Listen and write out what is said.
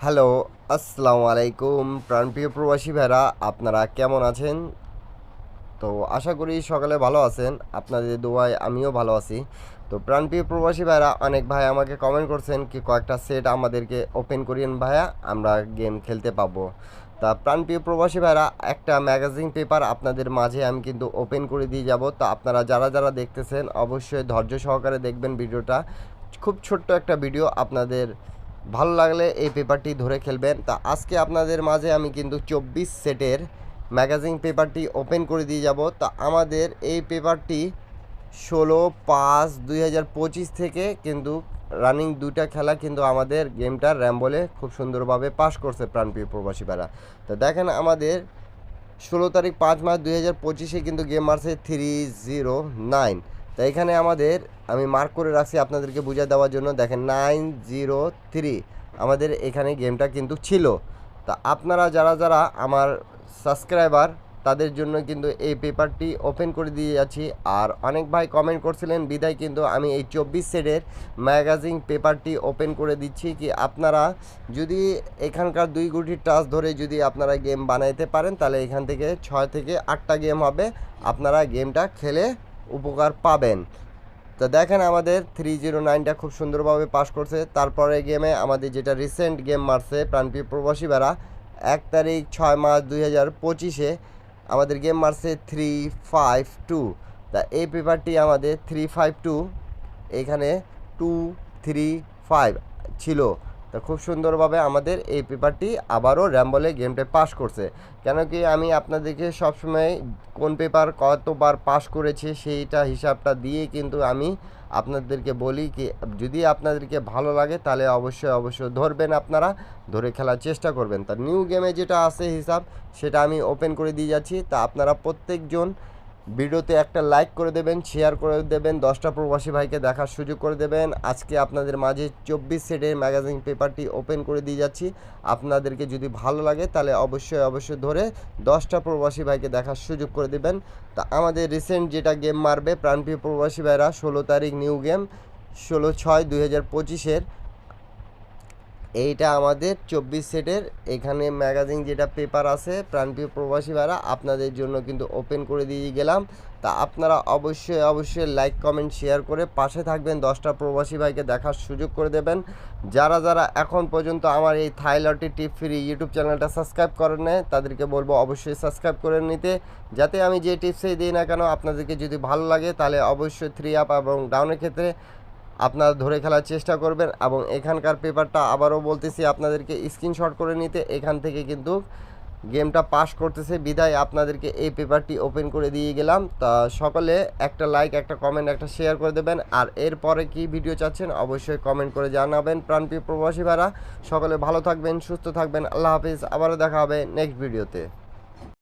Hello, আসসালামু আলাইকুম প্রাণপ্রিয় প্রবাসী ভাইরা, আপনারা কেমন আছেন? তো আশা করি সকালে ভালো আছেন। আপনাদের দোয়ায় আমিও ভালো আছি। তো প্রাণপ্রিয় প্রবাসী ভাইরা, অনেক ভাই আমাকে কমেন্ট করছেন কি কয়েকটা সেট আমাদেরকে ওপেন করিয়েন ভাইয়া, আমরা গেম খেলতে পাবো। তা প্রাণপ্রিয় প্রবাসী ভাইরা, একটা ম্যাগাজিন পেপার আপনাদের মাঝে আমি কিন্তু ওপেন করে দিয়ে যাব। তো আপনারা যারা যারা দেখতেছেন অবশ্যই ধৈর্য সহকারে দেখবেন ভিডিওটা। খুব ছোট্ট একটা ভিডিও, আপনাদের ভালো লাগলে এই পেপারটি ধরে খেলবেন। তা আজকে আপনাদের মাঝে আমি কিন্তু 24 সেটের ম্যাগাজিন পেপারটি ওপেন করে দিয়ে যাব। তা আমাদের এই পেপারটি 16/5/2025 থেকে কিন্তু রানিং দুইটা খেলা কিন্তু আমাদের গেমটা র্যাম্বলে খুব সুন্দরভাবে পাস করছে প্রাণপ্রিয় প্রবাসী ভাইরা। তো দেখেন আমাদের 16 তারিখ 5 মাস 2025 কিন্তু গেম মারছে 309। তো এখানে আমাদের আমি মার্ক করে রাখছি আপনাদেরকে বুঝিয়ে দেওয়ার জন্য। দেখেন 903 আমাদের এখানে গেমটা কিন্তু ছিল। তা আপনারা যারা যারা আমার সাবস্ক্রাইবার তাদের জন্য কিন্তু এই পেপারটি ওপেন করে দিয়ে যাচ্ছি। আর অনেক ভাই কমেন্ট করছিলেন বিদায় কিন্তু আমি এই 24 সেটের ম্যাগাজিন পেপারটি ওপেন করে দিচ্ছি কি আপনারা যদি এখানকার 2 গুটির টাচ ধরে যদি আপনারা গেম বানাইতে পারেন তাহলে এখান থেকে 6 থেকে 8টা গেম হবে, আপনারা গেমটা খেলে উপকার পাবেন। তো দেখেন আমাদের 309টা খুব সুন্দরভাবে পাস করছে। তারপরে গেমে আমাদের যেটা রিসেন্ট গেম মারছে প্রাণপ্রিয় প্রবাসী বেড়া 1 তারিখ 6 মাস 2025 আমাদের গেম মারছে 352। তা এই পেপারটি আমাদের 352 এখানে 235 ছিল। তা খুব সুন্দরভাবে আমাদের এই পেপারটি আবারও র্যাম্বলে গেমটা পাস করছে। কেন কি আমি আপনাদেরকে সবসময় কোন পেপার কতবার পাস করেছে সেইটা হিসাবটা দিয়ে কিন্তু আমি আপনাদেরকে বলি কি যদি আপনাদেরকে ভালো লাগে তাহলে অবশ্যই ধরবেন, আপনারা ধরে খেলার চেষ্টা করবেন। তা নিউ গেমে যেটা আছে হিসাব সেটা আমি ওপেন করে দিয়ে যাচ্ছি। তা আপনারা প্রত্যেকজন ভিডিওতে একটা লাইক করে দেবেন, শেয়ার করে দেবেন, 10টা প্রবাসী ভাইকে দেখার সুযোগ করে দেবেন। আজকে আপনাদের মাঝে 24 সেটের ম্যাগাজিন পেপারটি ওপেন করে দিয়ে যাচ্ছি। আপনাদেরকে যদি ভালো লাগে তাহলে অবশ্যই ধরে 10টা প্রবাসী ভাইকে দেখার সুযোগ করে দেবেন। তা আমাদের রিসেন্ট যেটা গেম মারবে প্রাণপ্রিয় প্রবাসী ভাইরা 16 তারিখ নিউ গেম 16/6/2025 এইটা আমাদের 24 সেটের এখানে ম্যাগাজিন যেটা পেপার আছে প্রাণপ্রিয় প্রবাসী ভাইরা আপনাদের জন্য কিন্তু ওপেন করে দিয়ে গেলাম। তা আপনারা অবশ্যই লাইক কমেন্ট শেয়ার করে পাশে থাকবেন, 10টা প্রবাসী ভাইকে দেখার সুযোগ করে দেবেন। যারা যারা এখন পর্যন্ত আমার এই থাই লটারি টিপ ফ্রি ইউটিউব চ্যানেলটা সাবস্ক্রাইব করেন না তাদেরকে বলবো অবশ্যই সাবস্ক্রাইব করে নিতে, যাতে আমি যে টিপসই দিই না কেন আপনাদেরকে যদি ভালো লাগে তাহলে অবশ্যই 3 আপ এবং ডাউনের ক্ষেত্রে আপনারা ধরে খেলার চেষ্টা করবেন। এবং এখানকার পেপারটা আবারও বলতেছি আপনাদেরকে স্ক্রিনশট করে নিতে, এখান থেকে কিন্তু গেমটা পাস করতেছে বিদায় আপনাদেরকে এই পেপারটি ওপেন করে দিয়ে গেলাম। তা সকলে একটা লাইক একটা কমেন্ট একটা শেয়ার করে দেবেন। আর এরপরে কি ভিডিও চাচ্ছেন অবশ্যই কমেন্ট করে জানাবেন। প্রাণপ্রিয় প্রবাসী ভাইরা সকলে ভালো থাকবেন, সুস্থ থাকবেন, আল্লাহ হাফিজ। আবারও দেখা হবে নেক্সট ভিডিওতে।